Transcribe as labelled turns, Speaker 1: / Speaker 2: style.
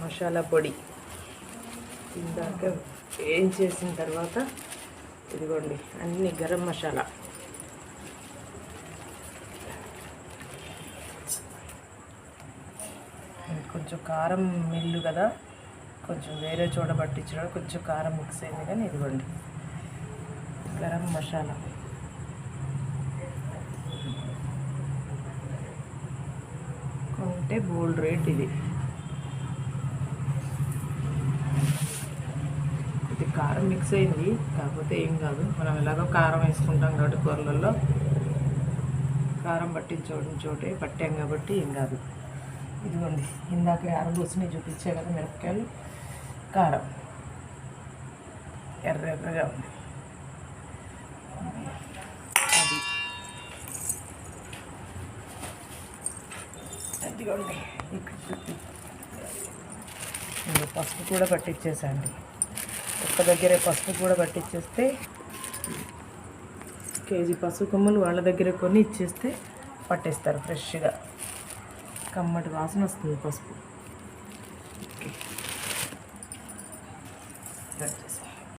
Speaker 1: మసాలా పొడి ఇందాక ఏం చేసిన తర్వాత ఇదిగోండి అన్ని గరం మసాలా, కొంచెం కారం మిల్లు కదా, కొంచెం వేరే చోట పట్టించడం కొంచెం కారం మిక్స్ అయింది, కానీ ఇదిగోండి గరం మసాలా. కొంటే బోల్డ్ రేట్ ఇది. ఇది కారం మిక్స్ అయింది, కాకపోతే ఏం కాదు, మనం ఎలాగో కారం వేసుకుంటాం కాబట్టి కూరలలో కారం పట్టించోడిన చోటే పట్టాం కాబట్టి ఏం కాదు. ఇదిగోండి ఇందాక ఆరబోసిని చూపించే కదా మిరపకాయలు, కారం ఎర్రగా ఉంది అది. ఇదిగోండి ఇక్కడ పసుపు కూడా పట్టించేసండి, ఒక్క దగ్గరే పసుపు కూడా పట్టించేస్తే కేజీ పసుపు కొమ్మలు వాళ్ళ దగ్గర కొన్ని ఇచ్చేస్తే పట్టేస్తారు ఫ్రెష్గా, కమ్మటి వాసన వస్తుంది పసుపు. ఓకే.